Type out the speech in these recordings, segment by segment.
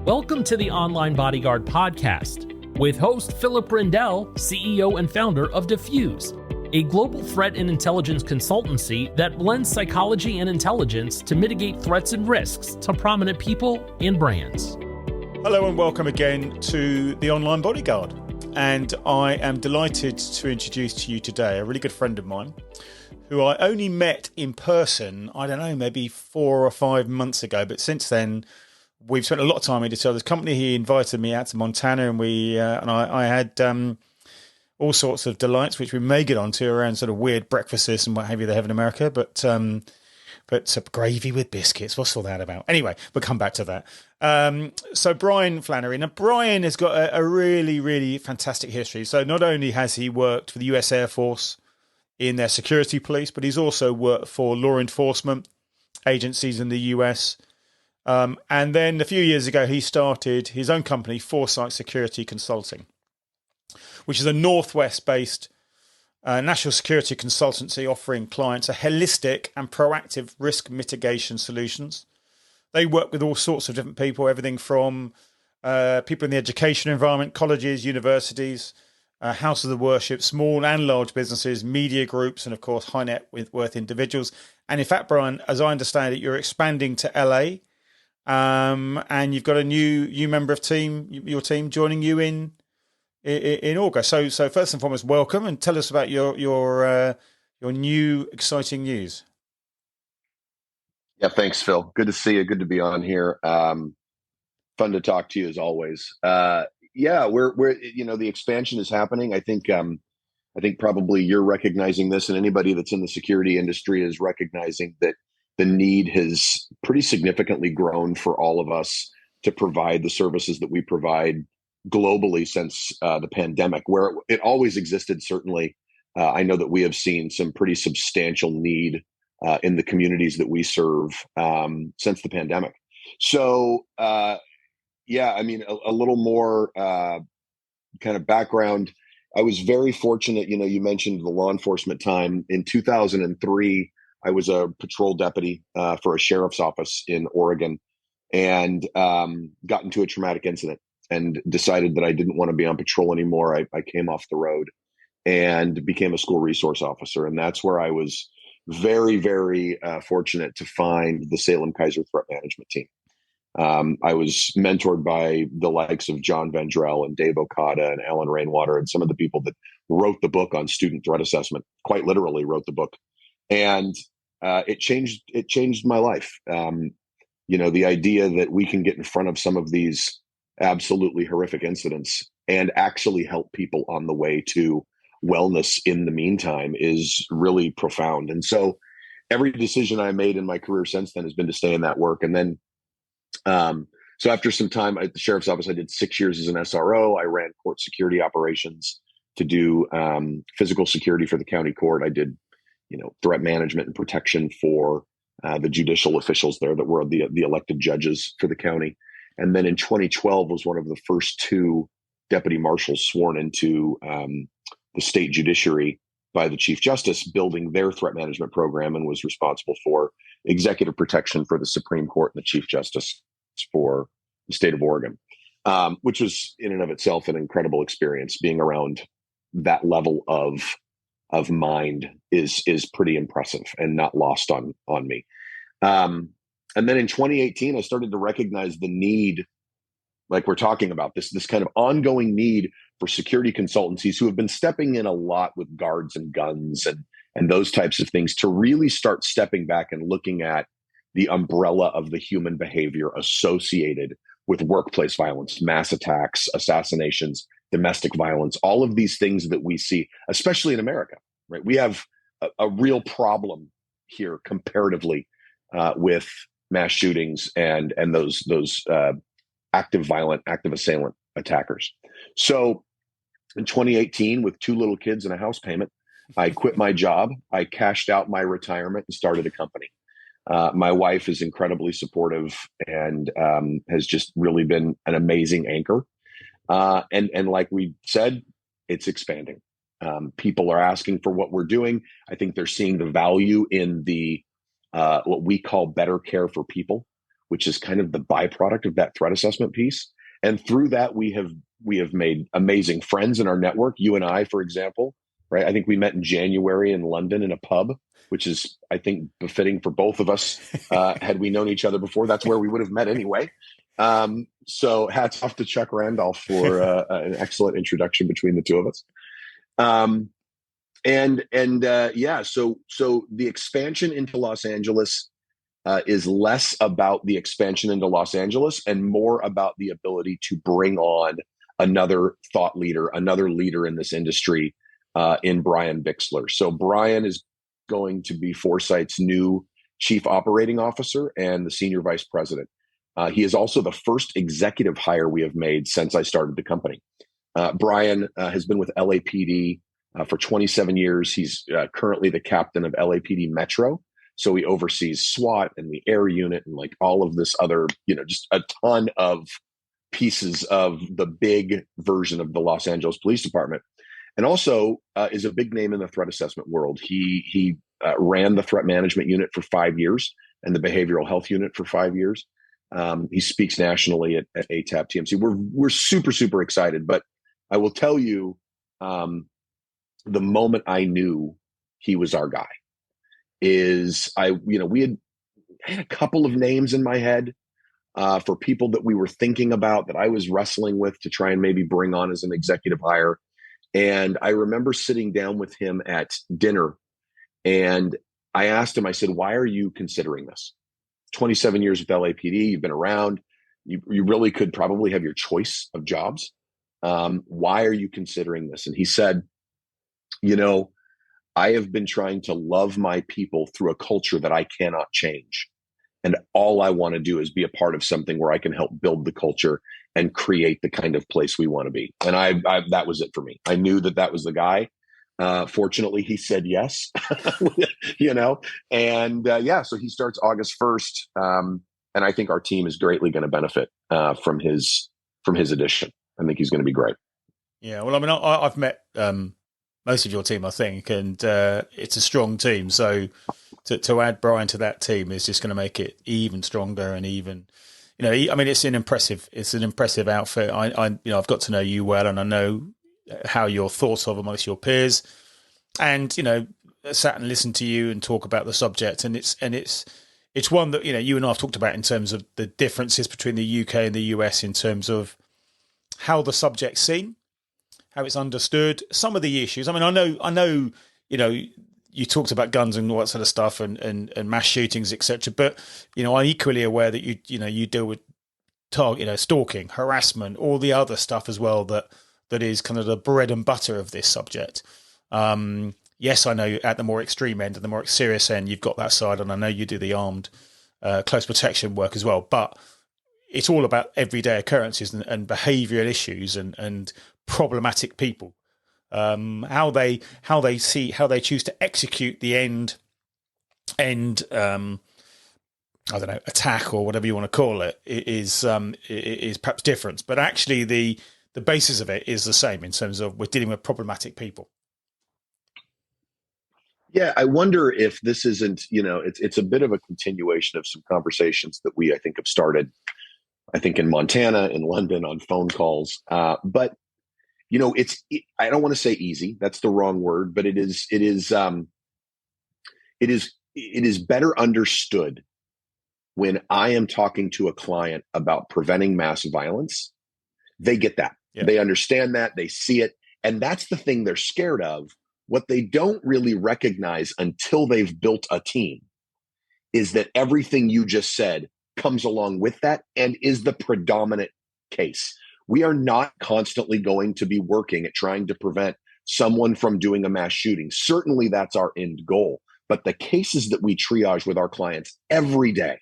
Welcome to the Online Bodyguard podcast with host Philip Rindell, CEO and founder of Diffuse, a global threat and intelligence consultancy that blends psychology and intelligence to mitigate threats and risks to prominent people and brands. Hello and welcome again to the Online Bodyguard. And I am delighted to introduce to you today a really good friend of mine who I only met in person, I don't know, maybe 4 or 5 months ago. But since then, we've spent a lot of time with each other's company. He invited me out to Montana, and I had all sorts of delights, which we may get onto around sort of weird breakfasts and what have you they have in America. But gravy with biscuits, what's all that about? Anyway, we'll come back to that. So Bryan Flannery. Now, Bryan has got a really, really fantastic history. So not only has he worked for the US Air Force in their security police, but he's also worked for law enforcement agencies in the US. And then a few years ago, he started his own company, Foresight Security Consulting, which is a Northwest-based national security consultancy offering clients a holistic and proactive risk mitigation solutions. They work with all sorts of different people, everything from people in the education environment, colleges, universities, houses of worship, small and large businesses, media groups, and of course, high net worth individuals. And in fact, Bryan, as I understand it, you're expanding to LA. And you've got a new member of your team joining you in August. So first and foremost, welcome, and tell us about your new exciting news. Yeah, thanks, Phil. Good to see you. Good to be on here. Fun to talk to you as always. Yeah, we're the expansion is happening. I think probably you're recognizing this, and anybody that's in the security industry is recognizing that the need has pretty significantly grown for all of us to provide the services that we provide globally since the pandemic, where it always existed. Certainly, I know that we have seen some pretty substantial need in the communities that we serve since the pandemic. So, yeah, I mean, a little more kind of background. I was very fortunate. You mentioned the law enforcement time. In 2003, I was a patrol deputy for a sheriff's office in Oregon, and got into a traumatic incident and decided that I didn't want to be on patrol anymore. I came off the road and became a school resource officer. And that's where I was very, very fortunate to find the Salem Kaiser Threat Management team. I was mentored by the likes of John Vendrell and Dave Okada and Alan Rainwater and some of the people that wrote the book on student threat assessment, quite literally wrote the book. And it changed my life. The idea that we can get in front of some of these absolutely horrific incidents and actually help people on the way to wellness in the meantime is really profound. And so every decision I made in my career since then has been to stay in that work. And then, so after some time at the sheriff's office, I did 6 years as an SRO. I ran court security operations to do physical security for the county court. I did threat management and protection for the judicial officials there that were the elected judges for the county. And then in 2012 was one of the first 2 deputy marshals sworn into the state judiciary by the Chief Justice, building their threat management program, and was responsible for executive protection for the Supreme Court and the Chief Justice for the state of Oregon, which was in and of itself an incredible experience. Being around that level of mind is pretty impressive and not lost on me. And then in 2018, I started to recognize the need, like we're talking about, this kind of ongoing need for security consultancies who have been stepping in a lot with guards and guns and those types of things, to really start stepping back and looking at the umbrella of the human behavior associated with workplace violence, mass attacks, assassinations, domestic violence, all of these things that we see, especially in America, right? We have a real problem here comparatively with mass shootings and those active assailant attackers. So in 2018, with 2 little kids and a house payment, I quit my job. I cashed out my retirement and started a company. My wife is incredibly supportive and has just really been an amazing anchor. And like we said, it's expanding. People are asking for what we're doing. I think they're seeing the value in the what we call better care for people, which is kind of the byproduct of that threat assessment piece. And through that, we have made amazing friends in our network. You and I, for example, right? I think we met in January in London in a pub, which is, I think, befitting for both of us. Had we known each other before, that's where we would have met anyway. So hats off to Chuck Randolph for an excellent introduction between the two of us. So the expansion into Los Angeles is less about the expansion into Los Angeles and more about the ability to bring on another thought leader, another leader in this industry, in Bryan Bixler. So Bryan is going to be Foresight's new chief operating officer and the senior vice president. He is also the first executive hire we have made since I started the company. Bryan has been with LAPD for 27 years. He's currently the captain of LAPD Metro. So he oversees SWAT and the air unit and like all of this other, just a ton of pieces of the big version of the Los Angeles Police Department. And also is a big name in the threat assessment world. He ran the threat management unit for 5 years and the behavioral health unit for 5 years. He speaks nationally at ATAP TMC. We're super, super excited. But I will tell you, the moment I knew he was our guy is we had a couple of names in my head for people that we were thinking about that I was wrestling with to try and maybe bring on as an executive hire. And I remember sitting down with him at dinner and I asked him, I said, why are you considering this? 27 years with LAPD, you've been around, you really could probably have your choice of jobs. Why are you considering this? And he said, I have been trying to love my people through a culture that I cannot change. And all I want to do is be a part of something where I can help build the culture and create the kind of place we want to be. And I that was it for me. I knew that was the guy. Fortunately, he said yes, so he starts August 1st. And I think our team is greatly going to benefit from his addition. I think he's going to be great. Yeah. Well, I mean, I've met most of your team, I think, and it's a strong team. So to add Bryan to that team is just going to make it even stronger and even, it's an impressive outfit. I've got to know you well, and I know how you're thought of amongst your peers, and sat and listened to you and talk about the subject, and it's one that you and I have talked about in terms of the differences between the UK and the US in terms of how the subject's seen, how it's understood, some of the issues. I mean, I know, you talked about guns and all that sort of stuff and mass shootings, etc. But I'm equally aware that you deal with stalking, harassment, all the other stuff as well that is kind of the bread and butter of this subject. Yes, I know at the more extreme end and the more serious end, you've got that side, and I know you do the armed close protection work as well. But it's all about everyday occurrences and behavioural issues and problematic people. How they choose to execute the end attack or whatever you want to call it is perhaps different, but actually the basis of it is the same in terms of we're dealing with problematic people. Yeah, I wonder if this isn't, it's a bit of a continuation of some conversations that I think have started, I think in Montana, in London, on phone calls. But I don't want to say easy. That's the wrong word, but it is better understood when I am talking to a client about preventing mass violence. They get that. Yeah. They understand that. They see it. And that's the thing they're scared of. What they don't really recognize until they've built a team is that everything you just said comes along with that and is the predominant case. We are not constantly going to be working at trying to prevent someone from doing a mass shooting. Certainly that's our end goal. But the cases that we triage with our clients every day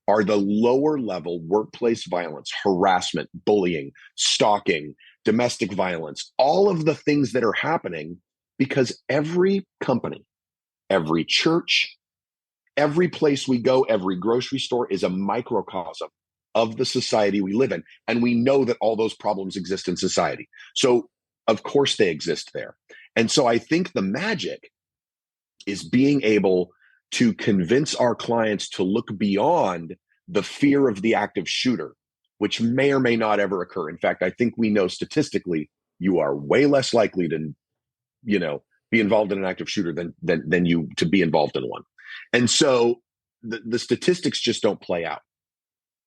are the lower level workplace violence, harassment, bullying, stalking, domestic violence, all of the things that are happening because every company, every church, every place we go, every grocery store is a microcosm of the society we live in. And we know that all those problems exist in society. So of course they exist there. And so I think the magic is being able to convince our clients to look beyond the fear of the active shooter, which may or may not ever occur. In fact, I think we know statistically you are way less likely to, be involved in an active shooter than you to be involved in one. And so the statistics just don't play out.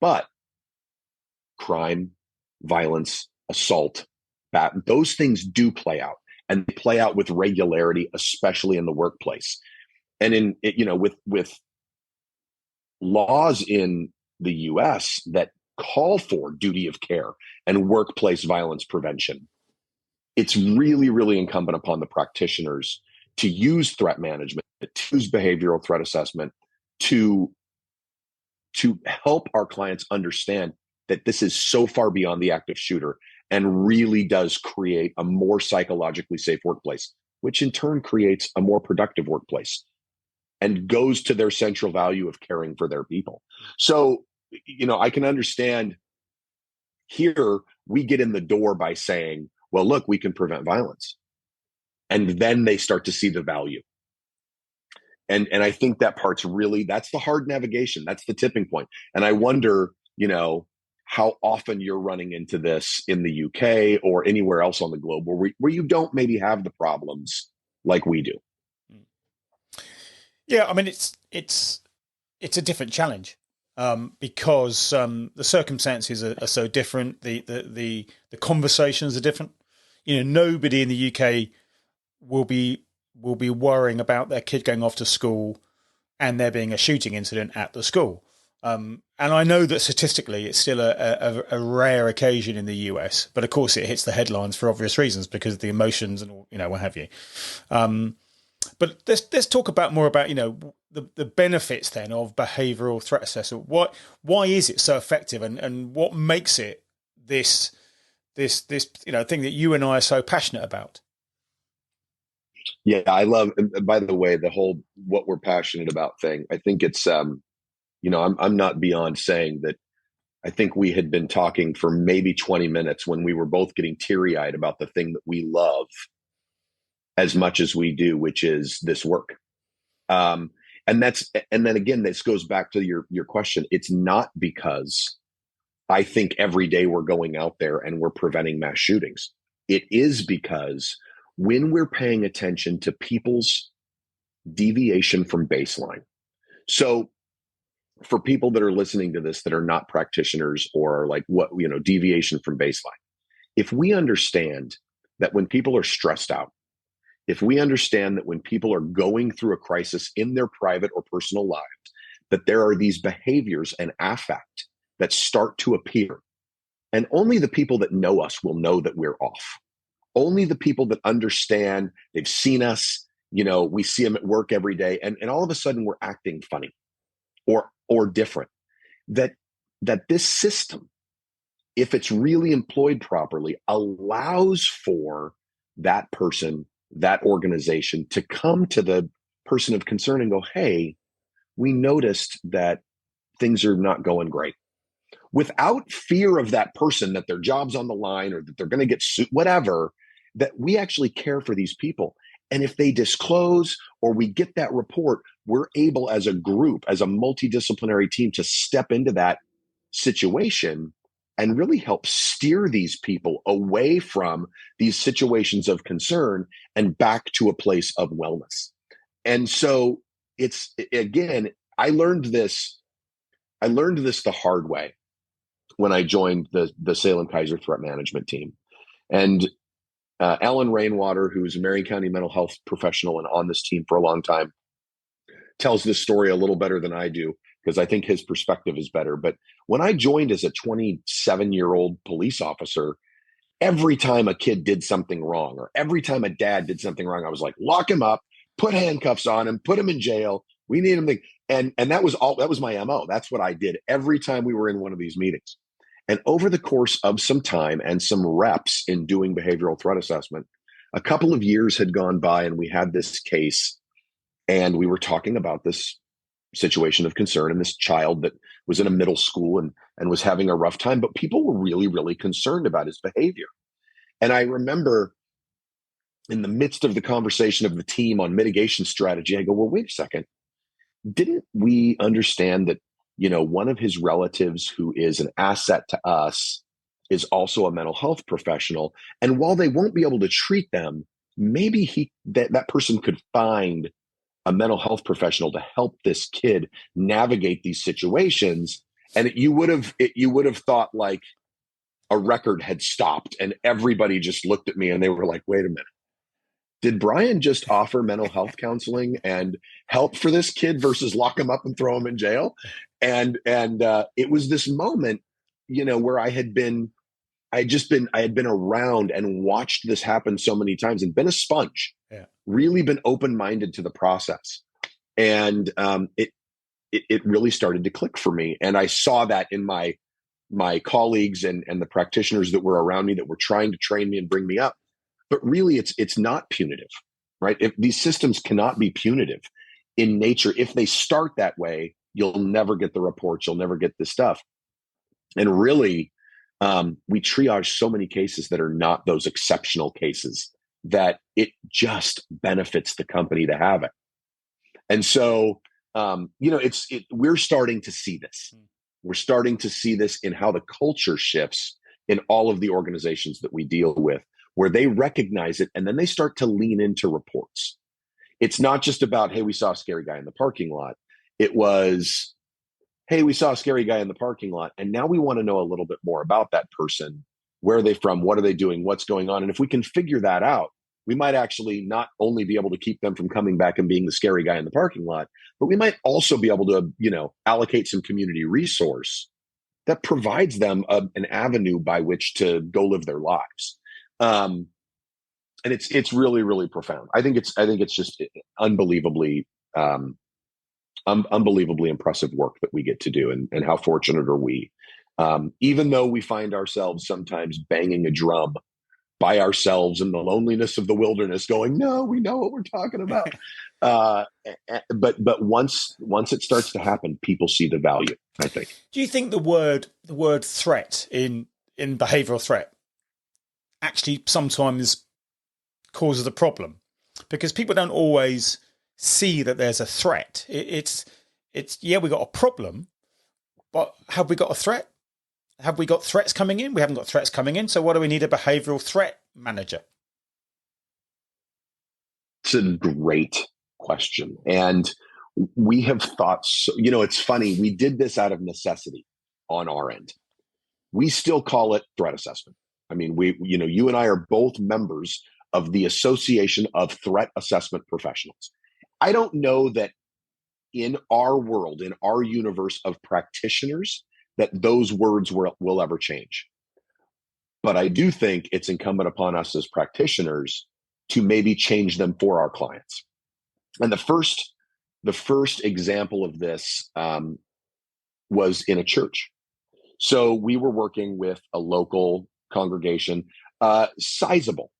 But crime, violence, assault, those things do play out, and they play out with regularity, especially in the workplace. And with laws in the US that call for duty of care and workplace violence prevention, it's really, really incumbent upon the practitioners to use threat management, to use behavioral threat assessment to help our clients understand that this is so far beyond the active shooter and really does create a more psychologically safe workplace, which in turn creates a more productive workplace and goes to their central value of caring for their people. So, I can understand here we get in the door by saying, well, look, we can prevent violence. And then they start to see the value. And I think that part's really, that's the hard navigation. That's the tipping point. And I wonder, how often you're running into this in the UK or anywhere else on the globe where you don't maybe have the problems like we do. Yeah, I mean, it's a different challenge because the circumstances are so different. The conversations are different. Nobody in the UK will be worrying about their kid going off to school and there being a shooting incident at the school. And I know that statistically it's still a rare occasion in the US, but of course it hits the headlines for obvious reasons because of the emotions and what have you. But let's talk more about the benefits then of behavioural threat assessment. Why is it so effective, and what makes it this thing that you and I are so passionate about? Yeah, I love. By the way, the whole what we're passionate about thing. I think it's I'm not beyond saying that. I think we had been talking for maybe 20 minutes when we were both getting teary-eyed about the thing that we love as much as we do, which is this work. And then again, this goes back to your question. It's not because I think every day we're going out there and we're preventing mass shootings. It is because when we're paying attention to people's deviation from baseline. So for people that are listening to this that are not practitioners or like deviation from baseline, if we understand that when people are stressed out, if we understand that when people are going through a crisis in their private or personal lives, that there are these behaviors and affect that start to appear. And only the people that know us will know that we're off. Only the people that understand, they've seen us, we see them at work every day, and all of a sudden we're acting funny or different. That this system, if it's really employed properly, allows for that person, that organization to come to the person of concern and go, hey, we noticed that things are not going great. Without fear of that person, that their job's on the line or that they're going to get sued, whatever, that we actually care for these people. And if they disclose or we get that report, we're able as a group, as a multidisciplinary team, to step into that situation and really help steer these people away from these situations of concern and back to a place of wellness. And so it's, again, I learned this the hard way when I joined the Salem Kaiser Threat Management team. And Alan Rainwater, who's a Marion County mental health professional and on this team for a long time, tells this story a little better than I do because I think his perspective is better. But when I joined as a 27-year-old police officer, every time a kid did something wrong or every time a dad did something wrong, I was like, lock him up, put handcuffs on him, put him in jail. We need him to, and that was my MO. That's what I did every time we were in one of these meetings. And over the course of some time and some reps in doing behavioral threat assessment, a couple of years had gone by and we had this case and we were talking about this situation of concern and this child that was in a middle school and was having a rough time, but people were really, really concerned about his behavior. And I remember in the midst of the conversation of the team on mitigation strategy, I go, well, wait a second. Didn't we understand that one of his relatives who is an asset to us is also a mental health professional. And while they won't be able to treat them, maybe that person could find a mental health professional to help this kid navigate these situations. And you would have thought like a record had stopped and everybody just looked at me and they were like, wait a minute. Did Bryan just offer mental health counseling and help for this kid versus lock him up and throw him in jail? And it was this moment, where I had been around and watched this happen so many times and been a sponge, really been open-minded to the process. And it really started to click for me. And I saw that in my colleagues and the practitioners that were around me that were trying to train me and bring me up. But really, it's not punitive, right? If these systems cannot be punitive in nature, if they start that way, you'll never get the reports, you'll never get this stuff. And really, we triage so many cases that are not those exceptional cases that it just benefits the company to have it. And so, we're starting to see this. We're starting to see this in how the culture shifts in all of the organizations that we deal with, where they recognize it and then they start to lean into reports. It's not just about, hey, we saw a scary guy in the parking lot. It was, hey, we saw a scary guy in the parking lot, and now we want to know a little bit more about that person. Where are they from? What are they doing? What's going on? And if we can figure that out, we might actually not only be able to keep them from coming back and being the scary guy in the parking lot, but we might also be able to, allocate some community resource that provides them an avenue by which to go live their lives. And it's really, really profound. I think it's just unbelievably impressive work that we get to do, and how fortunate are we? Even though we find ourselves sometimes banging a drum by ourselves in the loneliness of the wilderness going, no, we know what we're talking about. But once it starts to happen, people see the value, I think. Do you think the word threat in behavioural threat actually sometimes causes a problem? Because people don't always see that there's a threat. It's we got a problem, but have we got a threat? Have we got threats coming in? We haven't got threats coming in. So what do we need? A behavioural threat manager? It's a great question. And we have thought, it's funny. We did this out of necessity on our end. We still call it threat assessment. I mean, you and I are both members of the Association of Threat Assessment Professionals. I don't know that in our world, in our universe of practitioners, that those words will ever change. But I do think it's incumbent upon us as practitioners to maybe change them for our clients. And the first example of this was in a church. So we were working with a local congregation, sizable,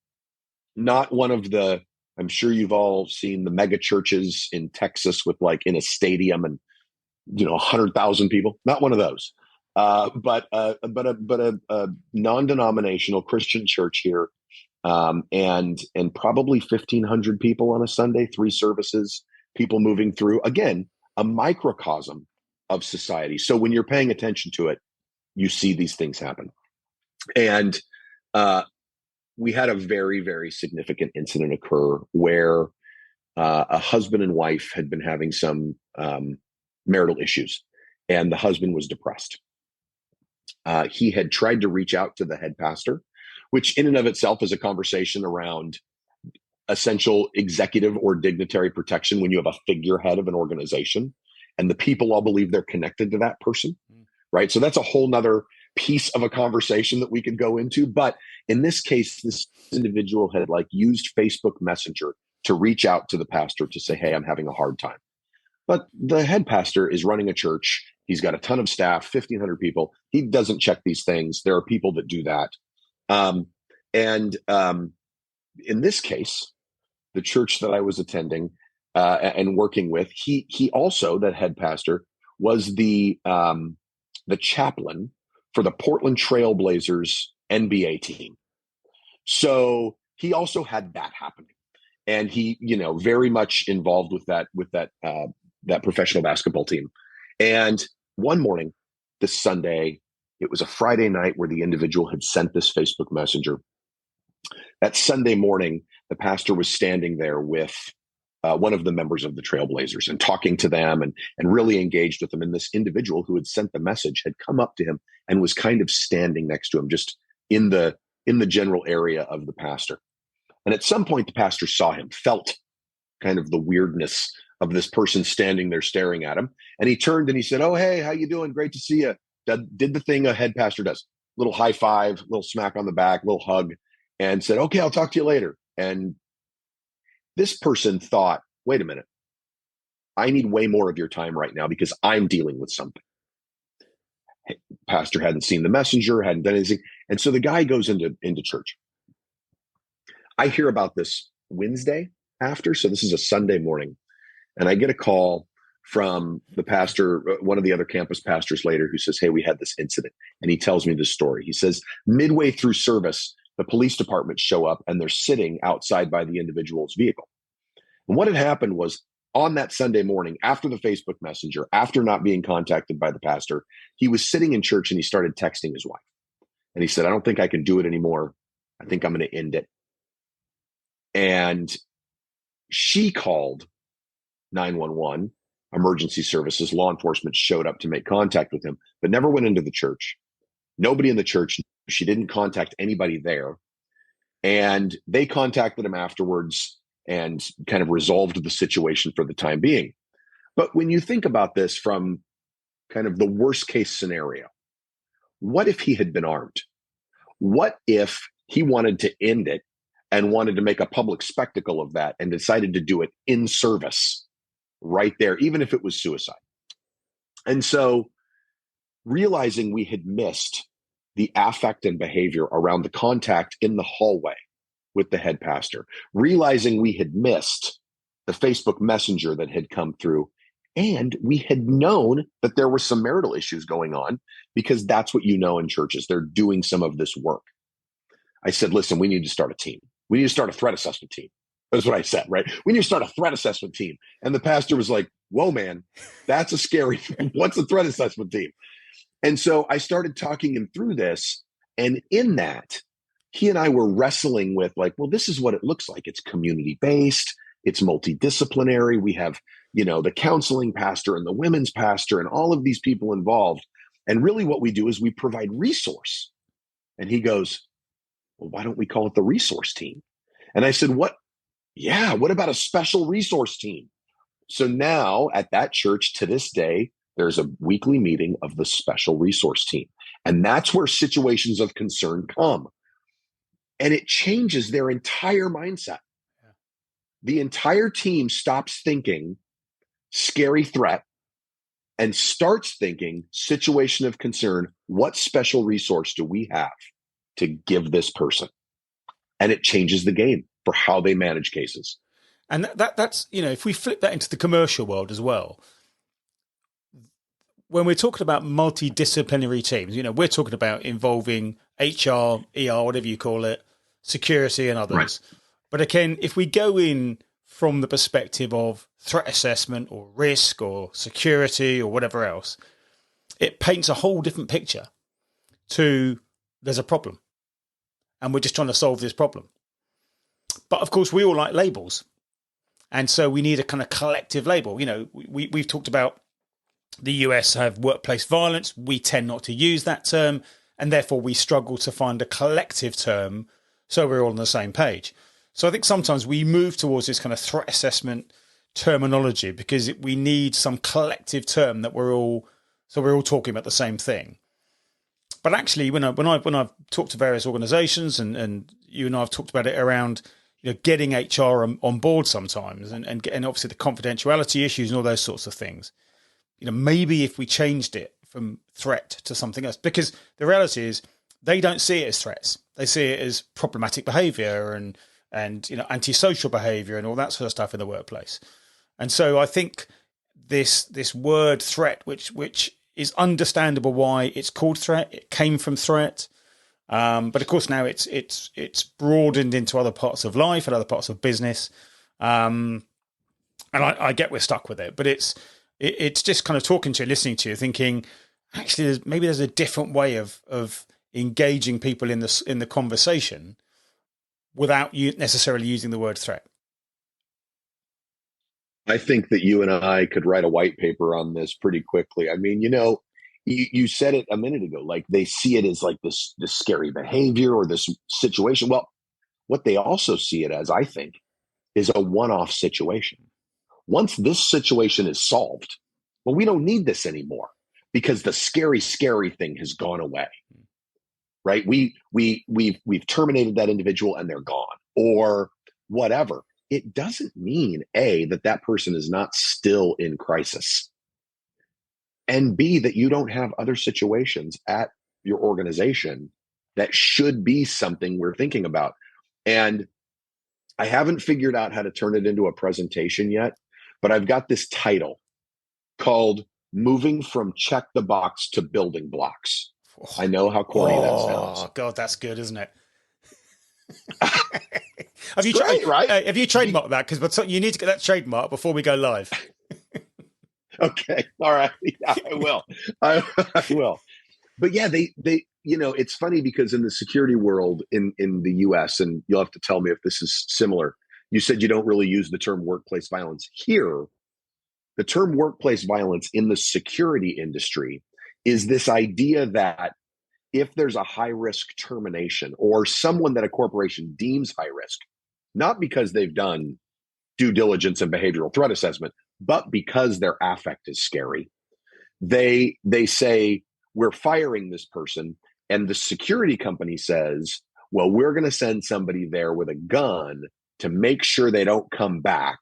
not one of the, I'm sure you've all seen the mega churches in Texas with like in a stadium and 100,000 people. Not one of those, but a non-denominational Christian church here, and probably 1,500 people on a Sunday, 3 services, people moving through. Again, a microcosm of society. So when you're paying attention to it, you see these things happen. And we had a very, very significant incident occur where a husband and wife had been having some marital issues, and the husband was depressed. He had tried to reach out to the head pastor, which in and of itself is a conversation around essential executive or dignitary protection when you have a figurehead of an organization and the people all believe they're connected to that person, right? So that's a whole nother piece of a conversation that we could go into. But in this case, this individual had used Facebook Messenger to reach out to the pastor to say, hey, I'm having a hard time. But the head pastor is running a church. He's got a ton of staff, 1,500 people. He doesn't check these things. There are people that do that. In this case, the church that I was attending and working with, he also, that head pastor, was the chaplain for the Portland Trail Blazers NBA team. So he also had that happening. And he, very much involved with that professional basketball team. And one morning, this Sunday, it was a Friday night where the individual had sent this Facebook Messenger. That Sunday morning, the pastor was standing there with one of the members of the Trailblazers and talking to them and really engaged with them. And this individual who had sent the message had come up to him and was kind of standing next to him, just in the general area of the pastor. And at some point, the pastor saw him, felt kind of the weirdness of this person standing there staring at him. And he turned and he said, "Oh, hey, how you doing? Great to see you." Did the thing a head pastor does. Little high five, little smack on the back, little hug, and said, "Okay, I'll talk to you later." And this person thought, wait a minute, I need way more of your time right now because I'm dealing with something. Pastor hadn't seen the messenger, hadn't done anything. And so the guy goes into church. I hear about this Wednesday after. So this is a Sunday morning. And I get a call from the pastor, one of the other campus pastors later, who says, "Hey, we had this incident." And he tells me this story. He says, midway through service, the police department show up and they're sitting outside by the individual's vehicle. And what had happened was, on that Sunday morning, after the Facebook Messenger, after not being contacted by the pastor, he was sitting in church and he started texting his wife. And he said, "I don't think I can do it anymore. I think I'm going to end it." And she called 911, emergency services, law enforcement showed up to make contact with him, but never went into the church. Nobody in the church, she didn't contact anybody there. And they contacted him afterwards and kind of resolved the situation for the time being. But when you think about this from kind of the worst case scenario, what if he had been armed? What if he wanted to end it and wanted to make a public spectacle of that and decided to do it in service right there, even if it was suicide? And so realizing we had missed the affect and behavior around the contact in the hallway with the head pastor, realizing we had missed the Facebook Messenger that had come through, and we had known that there were some marital issues going on, because that's what you know in churches. They're doing some of this work. I said, "Listen, we need to start a team. We need to start a threat assessment team." That's what I said, right? We need to start a threat assessment team. And the pastor was like, "Whoa, man, that's a scary thing. What's a threat assessment team?" And so I started talking him through this. And in that, he and I were wrestling with, like, well, this is what it looks like. It's community-based. It's multidisciplinary. We have, the counseling pastor and the women's pastor and all of these people involved. And really what we do is we provide resource. And he goes, "Well, why don't we call it the resource team?" And I said, what about a special resource team? So now at that church to this day, there's a weekly meeting of the special resource team. And that's where situations of concern come. And it changes their entire mindset. Yeah. The entire team stops thinking scary threat and starts thinking situation of concern. What special resource do we have to give this person? And it changes the game for how they manage cases. And that's, if we flip that into the commercial world as well, when we're talking about multidisciplinary teams, we're talking about involving HR, ER, whatever you call it, security and others. Right. But again, if we go in from the perspective of threat assessment or risk or security or whatever else, it paints a whole different picture to there's a problem and we're just trying to solve this problem. But of course, we all like labels. And so we need a kind of collective label. We've talked about the US have workplace violence. We tend not to use that term, and therefore we struggle to find a collective term so we're all on the same page. So I think sometimes we move towards this kind of threat assessment terminology because we need some collective term that we're all talking about the same thing. But actually, when I've talked to various organizations and you and I have talked about it around getting HR on board sometimes and obviously the confidentiality issues and all those sorts of things. Maybe if we changed it from threat to something else, because the reality is they don't see it as threats. They see it as problematic behavior and antisocial behavior and all that sort of stuff in the workplace. And so I think this word threat, which is understandable why it's called threat. It came from threat. But of course now it's broadened into other parts of life and other parts of business. And I get we're stuck with it, but it's just kind of talking to you, listening to you, thinking, actually, maybe there's a different way of engaging people in the conversation without you necessarily using the word threat. I think that you and I could write a white paper on this pretty quickly. I mean, you said it a minute ago, like they see it as like this scary behavior or this situation. Well, what they also see it as, I think, is a one-off situation. Once this situation is solved, well, we don't need this anymore because the scary thing has gone away. Right? We've terminated that individual and they're gone, or whatever. It doesn't mean A, that person is not still in crisis, and B, that you don't have other situations at your organization that should be something we're thinking about. And I haven't figured out how to turn it into a presentation yet, but I've got this title called Moving from Check the Box to Building Blocks. I know how corny that sounds. Oh, God, that's good, isn't it? Have you tried? Right? Have you trademarked that? Because you need to get that trademark before we go live. Okay, all right. Yeah, I will. I will. But yeah, they it's funny because in the security world in the U.S., and you'll have to tell me if this is similar. You said you don't really use the term workplace violence. Here, the term workplace violence in the security industry is this idea that if there's a high risk termination or someone that a corporation deems high risk, not because they've done due diligence and behavioral threat assessment, but because their affect is scary, they say, we're firing this person. And the security company says, well, we're going to send somebody there with a gun to make sure they don't come back.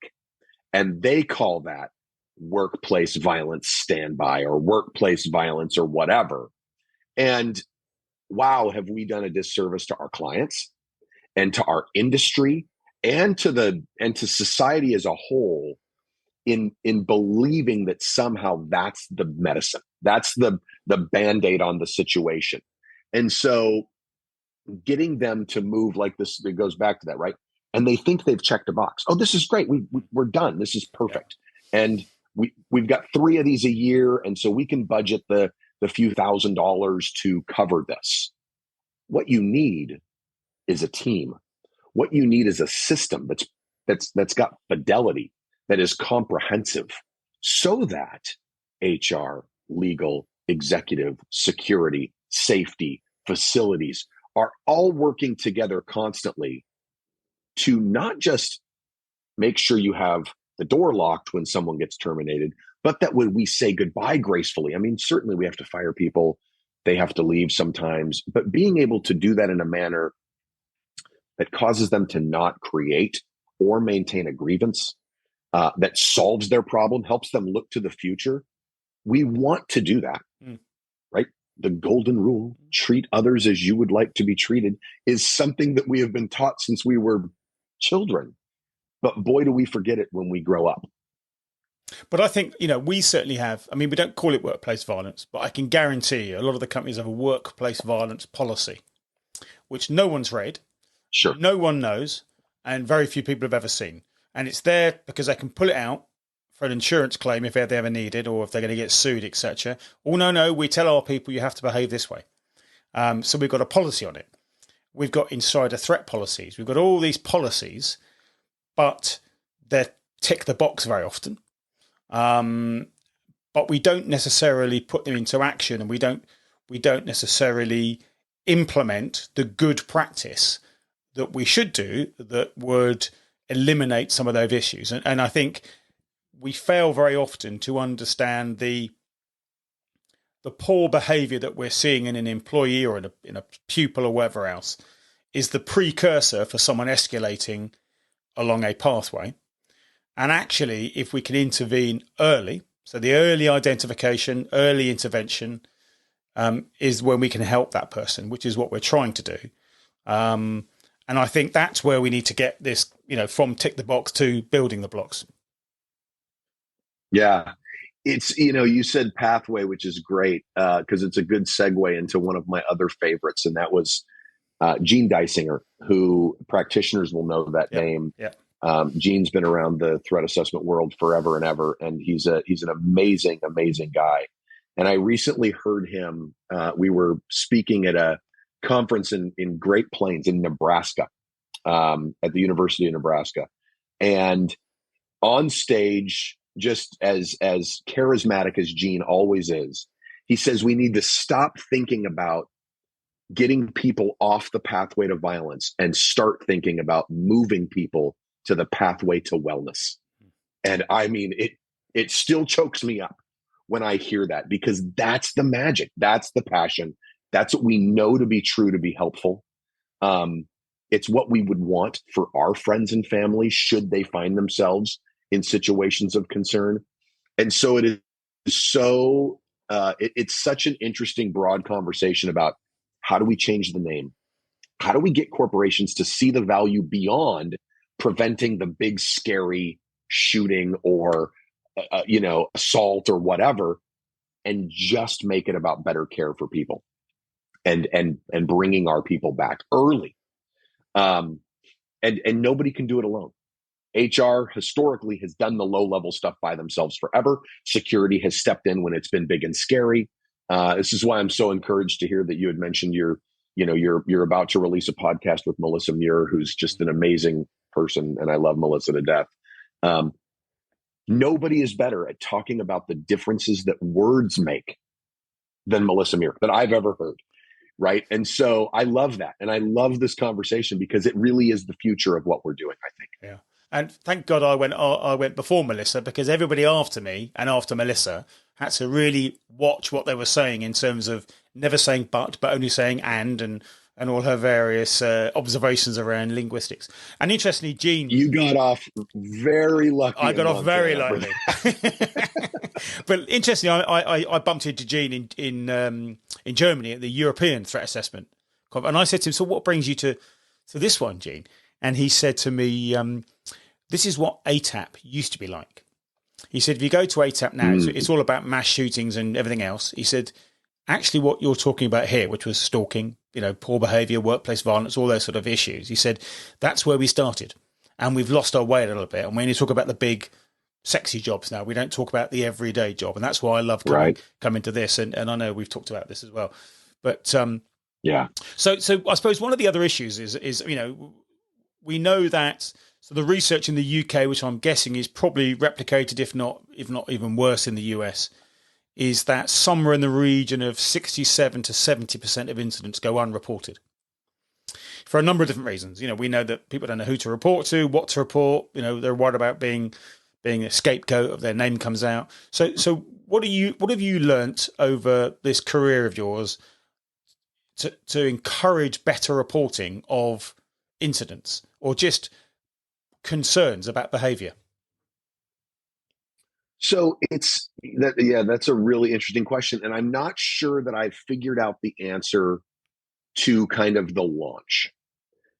And they call that workplace violence standby or workplace violence or whatever. And wow, have we done a disservice to our clients and to our industry and to society as a whole in believing that somehow that's the medicine, that's the Band-Aid on the situation. And so getting them to move like this, it goes back to that, right? And they think they've checked a box. Oh, this is great. We're done. This is perfect. Yeah. And we've got 3 of these a year. And so we can budget the few $1,000s to cover this. What you need is a team. What you need is a system that's got fidelity, that is comprehensive, so that HR, legal, executive, security, safety, facilities are all working together constantly to not just make sure you have the door locked when someone gets terminated, but that when we say goodbye gracefully. I mean, certainly we have to fire people. They have to leave sometimes, but being able to do that in a manner that causes them to not create or maintain a grievance, that solves their problem, helps them look to the future. We want to do that, right? The golden rule, treat others as you would like to be treated, is something that we have been taught since we were children. But boy, do we forget it when we grow up. But I think, we certainly have, we don't call it workplace violence, but I can guarantee you a lot of the companies have a workplace violence policy, which no one's read, sure, no one knows, and very few people have ever seen. And it's there because they can pull it out for an insurance claim if they ever need it, or if they're going to get sued, etc. Oh, no, we tell our people you have to behave this way. So we've got a policy on it. We've got insider threat policies. We've got all these policies, but they're tick the box very often. But we don't necessarily put them into action, and we don't necessarily implement the good practice that we should do that would eliminate some of those issues. And I think we fail very often to understand the poor behavior that we're seeing in an employee or in a pupil or whatever else is the precursor for someone escalating along a pathway. And actually, if we can intervene early, so the early identification, early intervention is when we can help that person, which is what we're trying to do. And I think that's where we need to get this, from tick the box to building the blocks. Yeah. It's, you said pathway, which is great because it's a good segue into one of my other favorites. And that was Gene Dysinger, who practitioners will know that name. Yeah. Gene's been around the threat assessment world forever and ever, and he's an amazing, amazing guy. And I recently heard him. We were speaking at a conference in Great Plains in Nebraska, at the University of Nebraska, and on stage, just as charismatic as Gene always is, he says we need to stop thinking about getting people off the pathway to violence and start thinking about moving people to the pathway to wellness. And I mean, it still chokes me up when I hear that, because that's the magic. That's the passion. That's what we know to be true, to be helpful. It's what we would want for our friends and family should they find themselves in situations of concern. And so it is so, it's such an interesting, broad conversation about how do we change the name? How do we get corporations to see the value beyond preventing the big, scary shooting or, assault or whatever, and just make it about better care for people and bringing our people back early. And nobody can do it alone. HR historically has done the low level stuff by themselves forever. Security has stepped in when it's been big and scary. This is why I'm so encouraged to hear that you had mentioned you're about to release a podcast with Melissa Muir, who's just an amazing person. And I love Melissa to death. Nobody is better at talking about the differences that words make than Melissa Muir that I've ever heard. Right. And so I love that. And I love this conversation because it really is the future of what we're doing, I think. Yeah. And thank God I went before Melissa, because everybody after me and after Melissa had to really watch what they were saying in terms of never saying but only saying and all her various observations around linguistics. And interestingly, Gene, you got off very lucky. I got off very lightly. But interestingly, I bumped into Gene in Germany at the European Threat Assessment, and I said to him, "So what brings you to this one, Gene?" And he said to me, "This is what ATAP used to be like." He said, "If you go to ATAP now, it's all about mass shootings and everything else." He said, "Actually, what you're talking about here, which was stalking, poor behaviour, workplace violence, all those sort of issues," he said, "that's where we started, and we've lost our way a little bit. And when you talk about the big, sexy jobs now, we don't talk about the everyday job, and that's why I love coming to this. And I know we've talked about this as well, but yeah. So I suppose one of the other issues is we know that. So the research in the UK, which I'm guessing is probably replicated, if not even worse in the US, is that somewhere in the region of 67 to 70% of incidents go unreported for a number of different reasons. We know that people don't know who to report to, what to report. They're worried about being a scapegoat, if their name comes out. So what have you learnt over this career of yours to encourage better reporting of incidents or just concerns about behavior? So that's a really interesting question. And I'm not sure that I've figured out the answer to kind of the launch.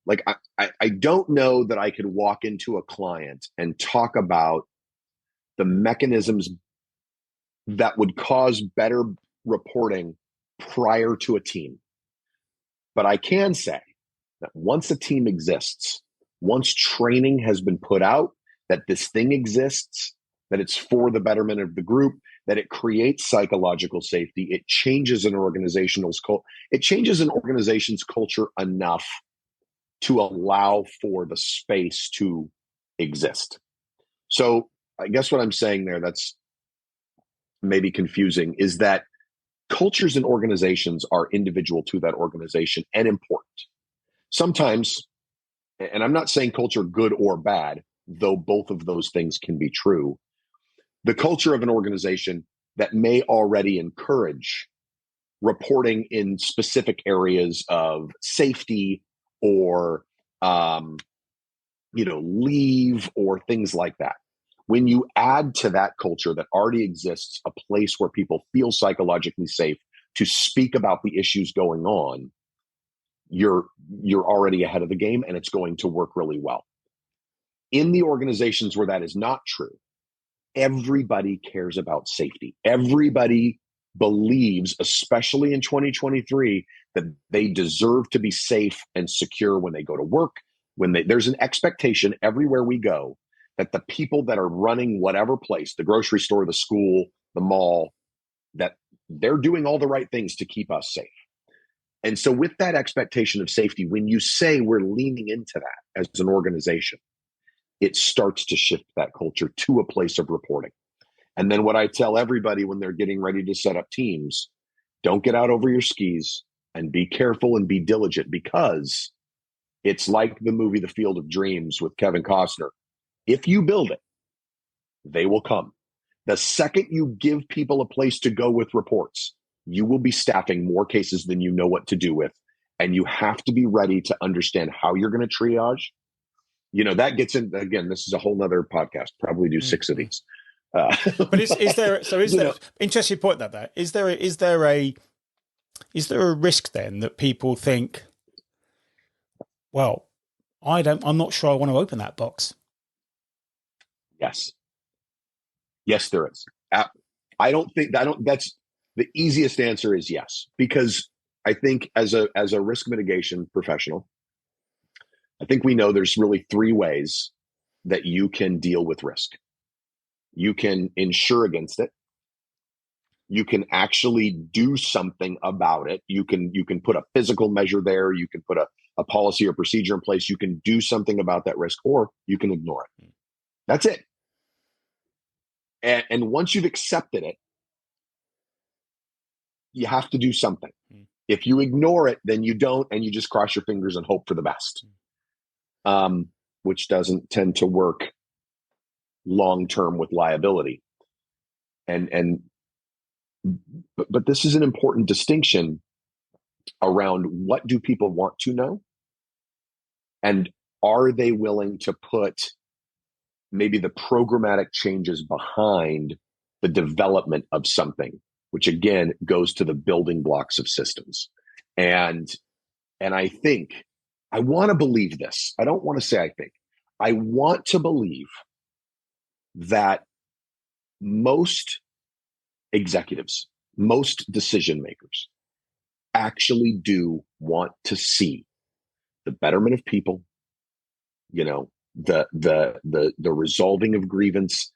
Like, I don't know that I could walk into a client and talk about the mechanisms that would cause better reporting prior to a team. But I can say that once a team exists, once training has been put out, that this thing exists, that it's for the betterment of the group, that it creates psychological safety, it changes an organization's culture enough to allow for the space to exist. So I guess what I'm saying there that's maybe confusing is that cultures and organizations are individual to that organization and important. Sometimes, and I'm not saying culture good or bad, though both of those things can be true, the culture of an organization that may already encourage reporting in specific areas of safety or leave or things like that. When you add to that culture that already exists a place where people feel psychologically safe to speak about the issues going on, you're already ahead of the game, and it's going to work really well. In the organizations where that is not true, everybody cares about safety. Everybody believes, especially in 2023, that they deserve to be safe and secure when they go to work, there's an expectation everywhere we go that the people that are running whatever place, the grocery store, the school, the mall, that they're doing all the right things to keep us safe. And so with that expectation of safety, when you say we're leaning into that as an organization, it starts to shift that culture to a place of reporting. And then what I tell everybody when they're getting ready to set up teams, don't get out over your skis and be careful and be diligent, because it's like the movie The Field of Dreams with Kevin Costner. If you build it, they will come. The second you give people a place to go with reports, you will be staffing more cases than you know what to do with. And you have to be ready to understand how you're going to triage. That gets in, again, this is a whole nother podcast, probably do 6 of these. But is there interesting point there? Is there a risk then that people think, well, I'm not sure I want to open that box? Yes, there is. That's the easiest answer is yes, because I think as a risk mitigation professional, I think we know there's really 3 ways that you can deal with risk. You can insure against it. You can actually do something about it. You can put a physical measure there. You can put a policy or procedure in place. You can do something about that risk, or you can ignore it. That's it. And once you've accepted it, you have to do something. If you ignore it, then you don't, and you just cross your fingers and hope for the best, which doesn't tend to work long-term with liability. But this is an important distinction around what do people want to know, and are they willing to put maybe the programmatic changes behind the development of something, which again goes to the building blocks of systems. And I think, I want to believe this. I don't want to say I think. I want to believe that most executives, most decision makers actually do want to see the betterment of people, the resolving of grievance,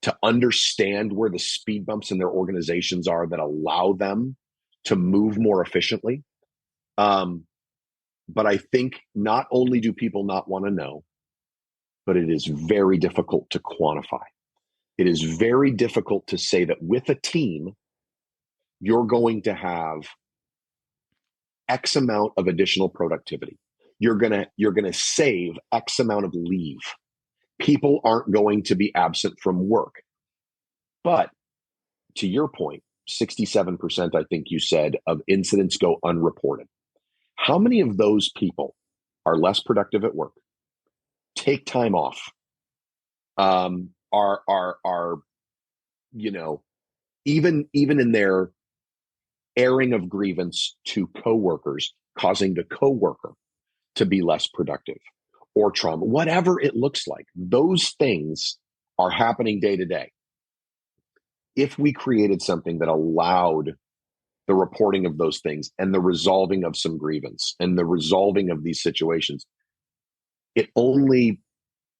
to understand where the speed bumps in their organizations are that allow them to move more efficiently. But I think not only do people not want to know, but it is very difficult to quantify. It is very difficult to say that with a team, you're going to have X amount of additional productivity. You're going to save X amount of leave. People aren't going to be absent from work. But to your point, 67%, I think you said, of incidents go unreported. How many of those people are less productive at work, take time off, are even in their airing of grievance to coworkers, causing the coworker to be less productive, or trauma, whatever it looks like? Those things are happening day to day. If we created something that allowed the reporting of those things and the resolving of some grievance and the resolving of these situations, it only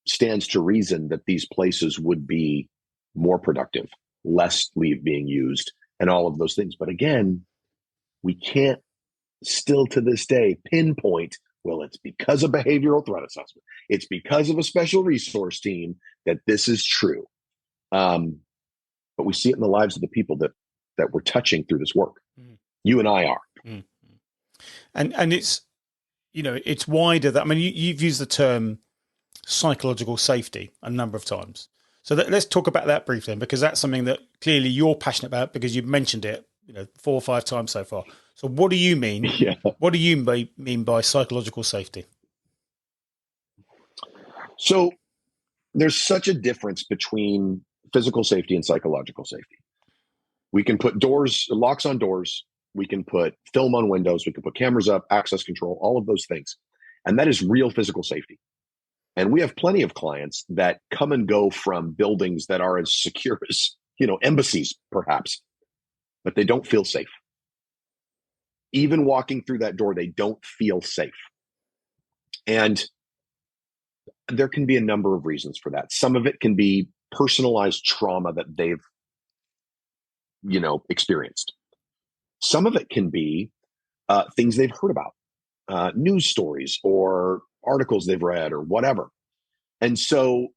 stands to reason that these places would be more productive, less leave being used, and all of those things. But again, we can't still to this day pinpoint, well, it's because of behavioral threat assessment, it's because of a special resource team that this is true. But we see it in the lives of the people that we're touching through this work. You and I are. And it's, it's wider that, I mean, you've used the term psychological safety a number of times. So let's talk about that briefly, because that's something that clearly you're passionate about, because you've mentioned it, 4 or 5 times so far. So what do you mean? Yeah. What do you mean by psychological safety? So there's such a difference between physical safety and psychological safety. We can put locks on doors. We can put film on windows. We can put cameras up, access control, all of those things. And that is real physical safety. And we have plenty of clients that come and go from buildings that are as secure as, embassies, perhaps, but they don't feel safe. Even walking through that door, they don't feel safe. And there can be a number of reasons for that. Some of it can be personalized trauma that they've, experienced. Some of it can be things they've heard about, news stories or articles they've read or whatever. And so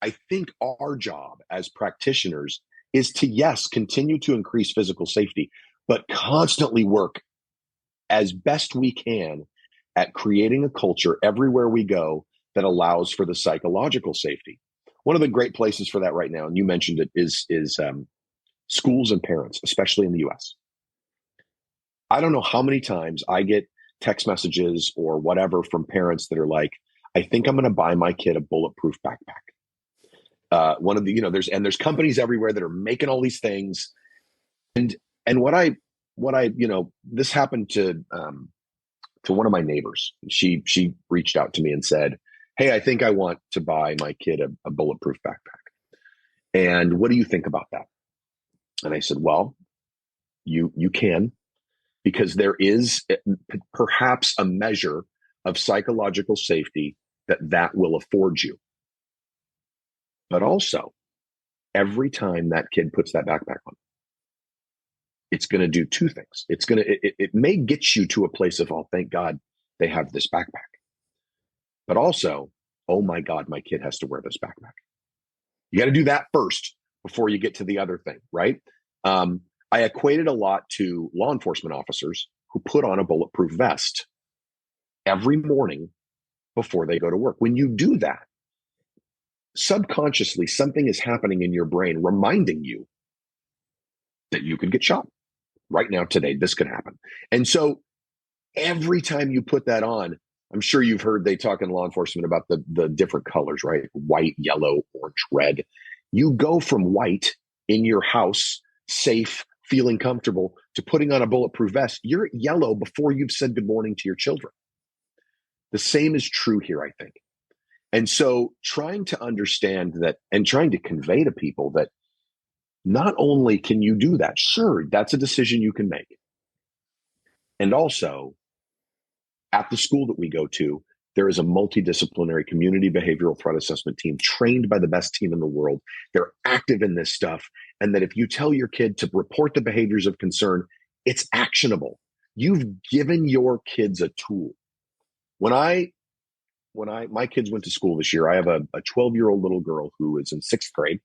I think our job as practitioners is to, yes, continue to increase physical safety, but constantly work as best we can at creating a culture everywhere we go that allows for the psychological safety. One of the great places for that right now, and you mentioned it, is schools and parents, especially in the US. I don't know how many times I get text messages or whatever from parents that are like, I think I'm going to buy my kid a bulletproof backpack. One of the, there's companies everywhere that are making all these things. And what I, this happened to one of my neighbors. She reached out to me and said, hey, I think I want to buy my kid a bulletproof backpack. And what do you think about that? And I said, well, you can, because there is perhaps a measure of psychological safety that will afford you. But also, every time that kid puts that backpack on, it's going to do two things. It may get you to a place of, oh, thank God they have this backpack. But also, oh my God, my kid has to wear this backpack. You got to do that first before you get to the other thing, right? I equated a lot to law enforcement officers who put on a bulletproof vest every morning before they go to work. When you do that, subconsciously, something is happening in your brain reminding you that you could get shot. Right now, today, this could happen. And so every time you put that on, I'm sure you've heard they talk in law enforcement about the different colors, right? White, yellow, orange, red. You go from white in your house, safe, feeling comfortable, to putting on a bulletproof vest. You're at yellow before you've said good morning to your children. The same is true here, I think. And so trying to understand that and trying to convey to people that not only can you do that, sure, that's a decision you can make. And also, at the school that we go to, there is a multidisciplinary community behavioral threat assessment team trained by the best team in the world. They're active in this stuff. And that if you tell your kid to report the behaviors of concern, it's actionable. You've given your kids a tool. When my kids went to school this year, I have a 12-year-old little girl who is in 6th grade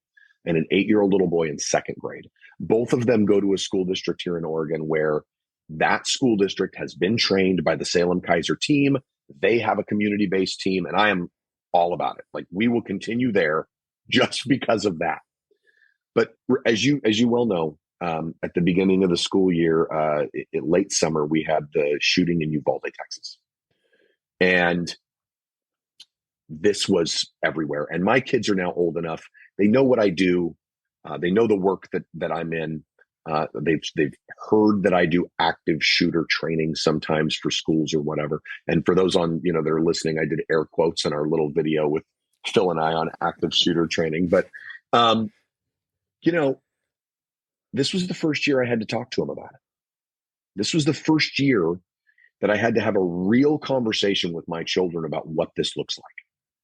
and an 8-year-old little boy in 2nd grade. Both of them go to a school district here in Oregon where that school district has been trained by the Salem Kaiser team. They have a community-based team, and I am all about it. Like, we will continue there just because of that. But as you well know, at the beginning of the school year, in late summer, we had the shooting in Uvalde, Texas. And this was everywhere. And my kids are now old enough. They know what I do. They know the work that I'm in. They've heard that I do active shooter training sometimes for schools or whatever. And for those on, that are listening, I did air quotes in our little video with Phil and I on active shooter training. But, this was the first year I had to talk to them about it. This was the first year that I had to have a real conversation with my children about what this looks like.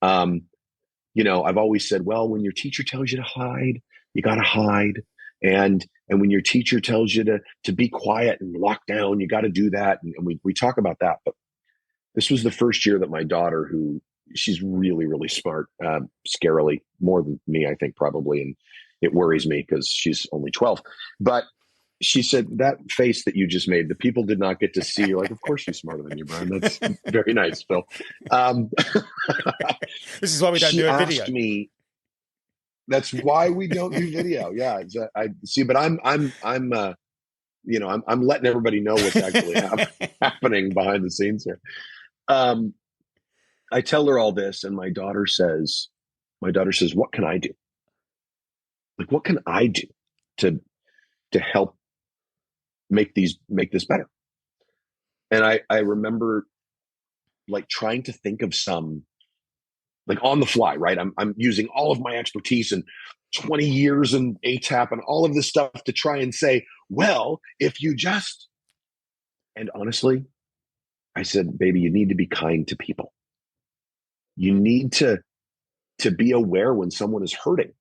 I've always said, well, when your teacher tells you to hide, you got to hide. And when your teacher tells you to be quiet and lock down, you got to do that. And we talk about that. But this was the first year that my daughter, who she's really, really smart, scarily, more than me, I think, probably. And it worries me because she's only 12. But she said, that face that you just made, the people did not get to see. You're like, of course she's smarter than you, Bryan. That's very nice, Phil. This is why we don't do a video. Asked me, that's why we don't do video. Yeah, I see. But I'm letting everybody know what's actually happening behind the scenes here. I tell her all this, and my daughter says, "What can I do? Like, what can I do to help make this better?" And I remember like trying to think of some, like, on the fly, right? I'm using all of my expertise and 20 years in ATAP and all of this stuff to try and say, well, if you just, and honestly, I said, baby, you need to be kind to people. You need to be aware when someone is hurting,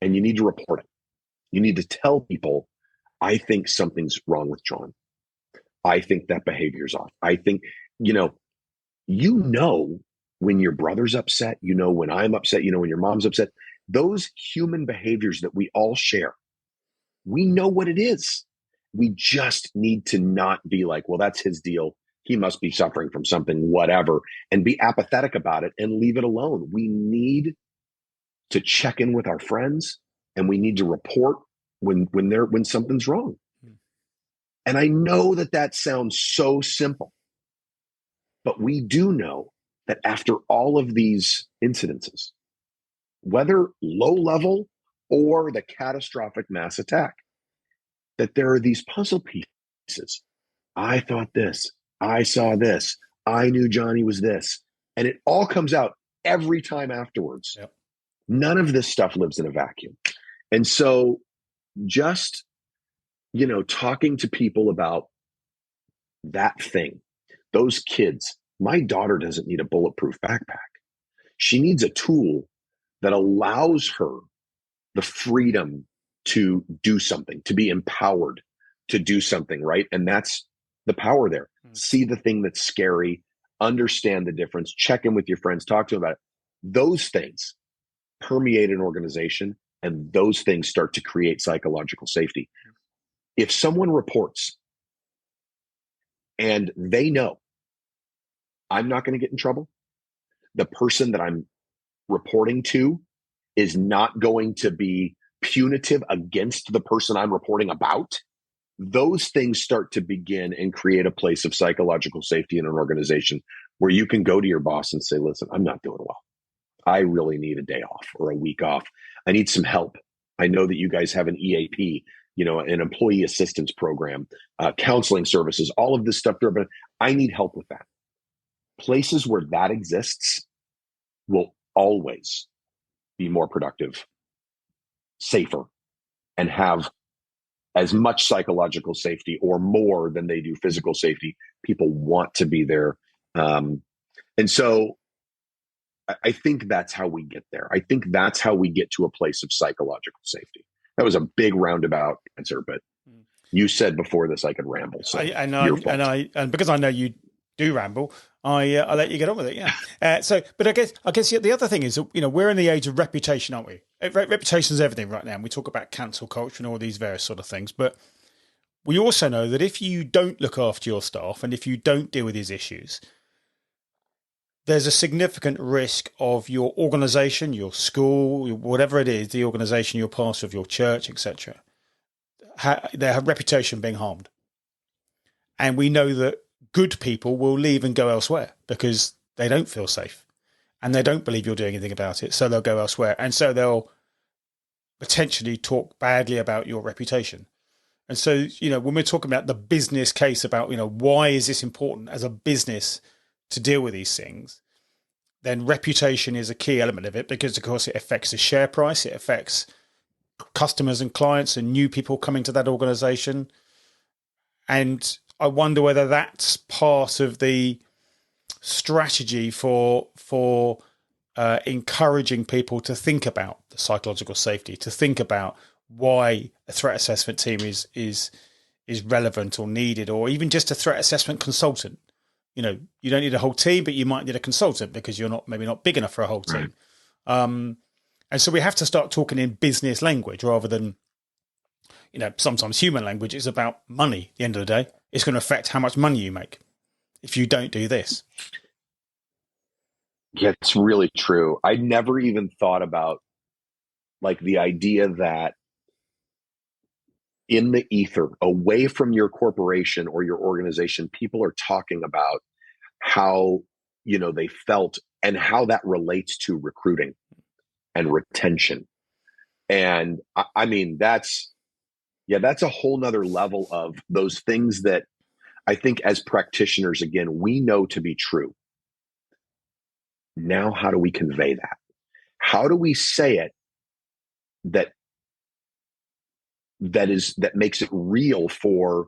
and you need to report it. You need to tell people, I think something's wrong with John. I think that behavior's off. I think, when your brother's upset, when I'm upset, when your mom's upset, those human behaviors that we all share, we know what it is. We just need to not be like, well, that's his deal. He must be suffering from something, whatever, and be apathetic about it and leave it alone. We need to check in with our friends, and we need to report when something's wrong. And I know that sounds so simple, but we do know that after all of these incidences, whether low level or the catastrophic mass attack, that there are these puzzle pieces. I thought this, I saw this, I knew Johnny was this, and it all comes out every time afterwards. Yep. None of this stuff lives in a vacuum. And so just, talking to people about that thing, those kids, my daughter doesn't need a bulletproof backpack. She needs a tool that allows her the freedom to do something, to be empowered to do something, right? And that's the power there. See the thing that's scary, understand the difference, check in with your friends, talk to them about it. Those things permeate an organization, and those things start to create psychological safety. If someone reports and they know, I'm not going to get in trouble, the person that I'm reporting to is not going to be punitive against the person I'm reporting about, those things start to begin and create a place of psychological safety in an organization where you can go to your boss and say, listen, I'm not doing well. I really need a day off or a week off. I need some help. I know that you guys have an EAP, an employee assistance program, counseling services, all of this stuff, but I need help with that. Places where that exists will always be more productive, safer, and have as much psychological safety or more than they do physical safety. People want to be there. And so I think that's how we get there. I think that's how we get to a place of psychological safety. That was a big roundabout answer, but you said before this I could ramble. So and because I know you do ramble, I let you get on with it. Yeah. But I guess the other thing is, we're in the age of reputation, aren't we? Reputation is everything right now. And we talk about cancel culture and all these various sort of things. But we also know that if you don't look after your staff and if you don't deal with these issues, there's a significant risk of your organization, your school, whatever it is, the organization you're part of, your church, etc., their reputation being harmed. And we know that good people will leave and go elsewhere because they don't feel safe and they don't believe you're doing anything about it. So they'll go elsewhere. And so they'll potentially talk badly about your reputation. And so, when we're talking about the business case about, why is this important as a business to deal with these things, then reputation is a key element of it because, of course, it affects the share price. It affects customers and clients and new people coming to that organization. And I wonder whether that's part of the strategy for encouraging people to think about the psychological safety, to think about why a threat assessment team is relevant or needed, or even just a threat assessment consultant. You don't need a whole team, but you might need a consultant because you're maybe not big enough for a whole team. Right. And so we have to start talking in business language rather than, sometimes human language. Is about money. At the end of the day, it's going to affect how much money you make if you don't do this. Yeah, it's really true. I never even thought about the idea that in the ether, away from your corporation or your organization, people are talking about how, they felt and how that relates to recruiting and retention. And I mean, that's a whole nother level of those things that I think as practitioners, again, we know to be true. Now, how do we convey that? How do we say it that makes it real for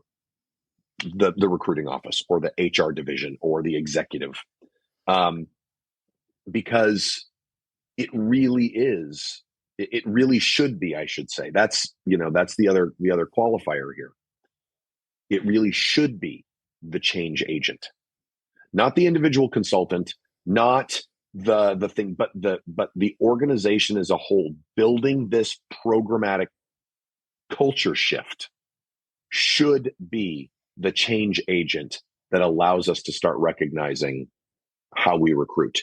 the recruiting office or the HR division or the executive? because it really is, it really should be, I should say. That's the other qualifier here. It really should be the change agent, not the individual consultant, not the thing, but the organization as a whole. Building this programmatic culture shift should be the change agent that allows us to start recognizing how we recruit,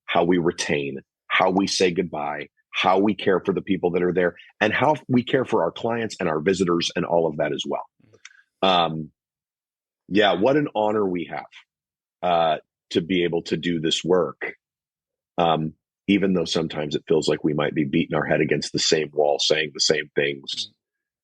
how we retain, how we say goodbye, how we care for the people that are there, and how we care for our clients and our visitors and all of that as well. Yeah, what an honor we have to be able to do this work, even though sometimes it feels like we might be beating our head against the same wall, saying the same things.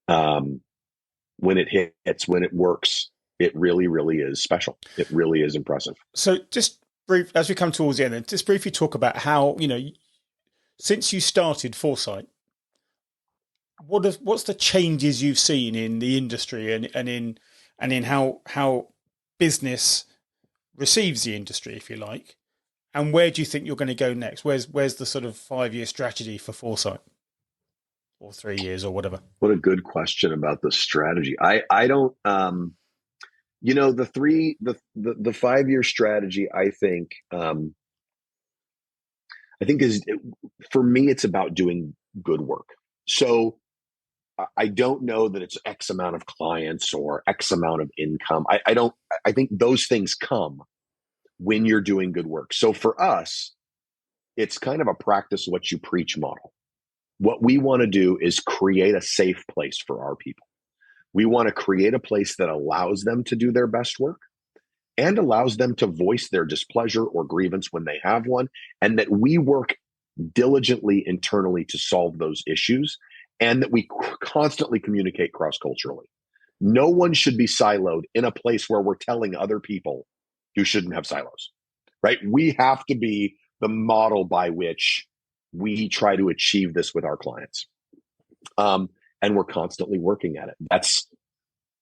When it hits, when it works, it really, really is special. It really is impressive. So just brief, as we come towards the end, just briefly talk about how, since you started Foresight, what's the changes you've seen in the industry and in how business receives the industry, if you like, and where do you think you're going to go next? Where's the sort of 5-year strategy for Foresight, or 3 years, or whatever? What a good question about the strategy. I don't, the 5-year strategy, I think is, for me, it's about doing good work. So I don't know that it's X amount of clients or X amount of income. I think those things come when you're doing good work. So for us, it's kind of a practice what you preach model. What we want to do is create a safe place for our people. We want to create a place that allows them to do their best work and allows them to voice their displeasure or grievance when they have one, and that we work diligently internally to solve those issues, and that we constantly communicate cross-culturally. No one should be siloed in a place where we're telling other people you shouldn't have silos, right? We have to be the model by which we try to achieve this with our clients. And we're constantly working at it.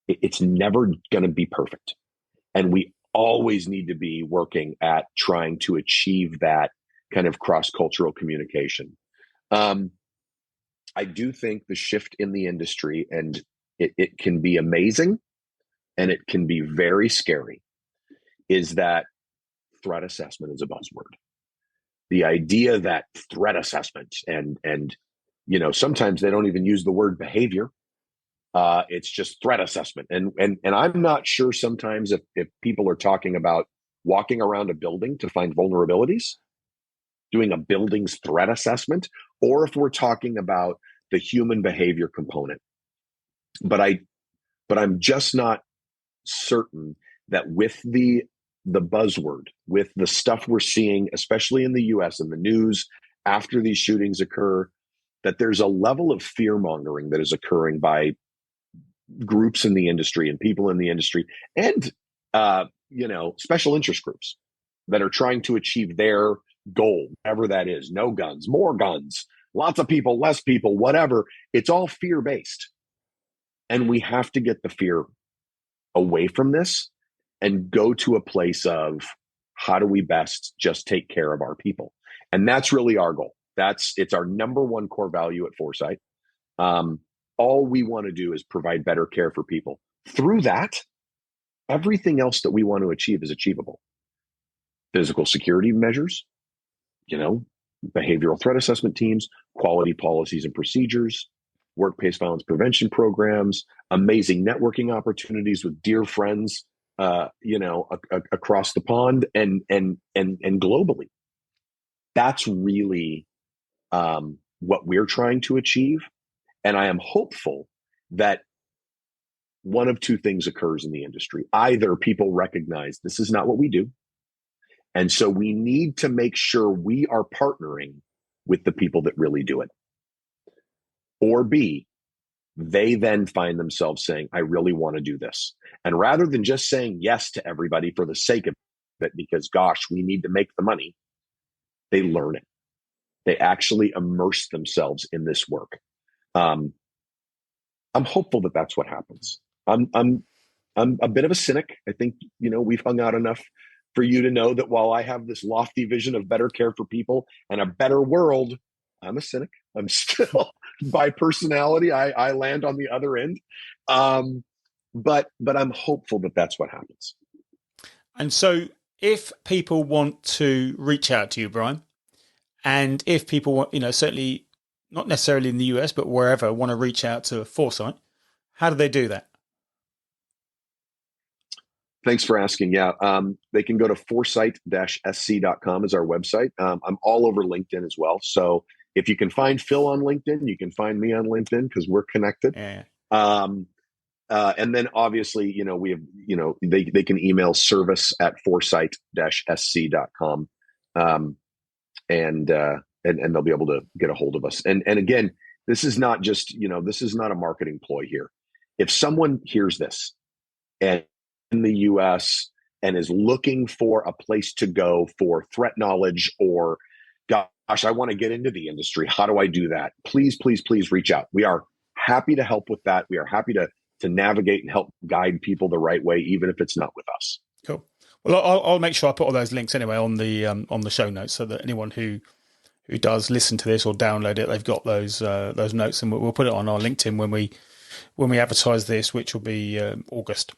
It's never going to be perfect. And we always need to be working at trying to achieve that kind of cross-cultural communication. I do think the shift in the industry, and it can be amazing and it can be very scary, is that threat assessment is a buzzword. The idea that threat assessment and sometimes they don't even use the word behavior. It's just threat assessment. And I'm not sure sometimes if people are talking about walking around a building to find vulnerabilities, doing a building's threat assessment, or if we're talking about the human behavior component. But I'm just not certain that with the buzzword, with the stuff we're seeing, especially in the US and the news after these shootings occur, that there's a level of fear mongering that is occurring by groups in the industry and people in the industry and, special interest groups that are trying to achieve their goal, whatever that is. No guns, more guns, lots of people, less people, whatever. It's all fear-based. And we have to get the fear away from this and go to a place of how do we best just take care of our people? And that's really our goal. It's our number one core value at Foresight. All we want to do is provide better care for people. Through that, everything else that we want to achieve is achievable. Physical security measures, behavioral threat assessment teams, quality policies and procedures, workplace violence prevention programs, amazing networking opportunities with dear friends, across the pond and globally. That's really what we're trying to achieve. And I am hopeful that one of two things occurs in the industry. Either people recognize this is not what we do, and so we need to make sure we are partnering with the people that really do it. Or B, they then find themselves saying, I really want to do this. And rather than just saying yes to everybody for the sake of it, because gosh, we need to make the money, they learn it. They actually immerse themselves in this work. I'm hopeful that that's what happens. I'm a bit of a cynic. I think, we've hung out enough for you to know that while I have this lofty vision of better care for people and a better world, I'm a cynic. I'm still, by personality, I land on the other end. But I'm hopeful that that's what happens. And so if people want to reach out to you, Bryan, and if people want, certainly not necessarily in the US, but wherever, want to reach out to Foresight, how do they do that? Thanks for asking. Yeah. They can go to foresight-sc.com is our website. I'm all over LinkedIn as well. So if you can find Phil on LinkedIn, you can find me on LinkedIn because we're connected. Yeah. And then obviously, we have, they can email service@foresight-sc.com. And they'll be able to get a hold of us. And again, this is not just, this is not a marketing ploy here. If someone hears this and in the US and is looking for a place to go for threat knowledge or, gosh, I want to get into the industry, how do I do that? Please, please, please reach out. We are happy to help with that. We are happy to navigate and help guide people the right way, even if it's not with us. Cool. Well, I'll make sure I put all those links anyway on the show notes, so that anyone who does listen to this or download it, they've got those notes, and we'll put it on our LinkedIn when we advertise this, which will be August.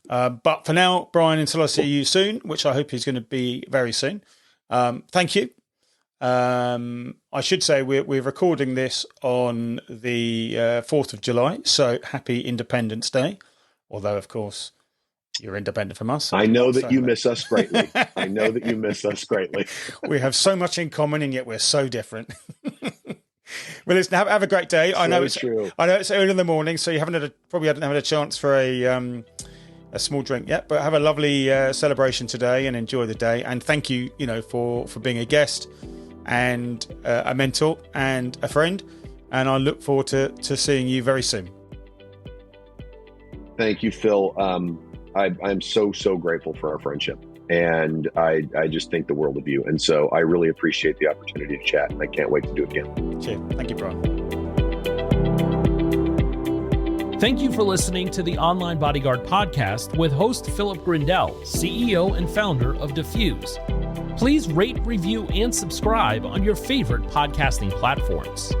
But for now, Bryan, until I see you soon, which I hope is going to be very soon. Thank you. I should say we're recording this on the 4th of July, so happy Independence Day. Although, of course, you're independent from us. So I know that you miss us greatly. I know that you miss us greatly. We have so much in common, and yet we're so different. Well, listen, have a great day. I know it's true. I know it's early in the morning, so you probably haven't had a chance for a small drink yet. But have a lovely celebration today and enjoy the day. And thank you, for being a guest and a mentor and a friend. And I look forward to seeing you very soon. Thank you, Phil. I'm so grateful for our friendship, and I just think the world of you. And so I really appreciate the opportunity to chat, and I can't wait to do it again. Cheers. Thank you, Bryan. Thank you for listening to the Online Bodyguard podcast with host Philip Grindell, CEO and founder of Diffuse. Please rate, review, and subscribe on your favorite podcasting platforms.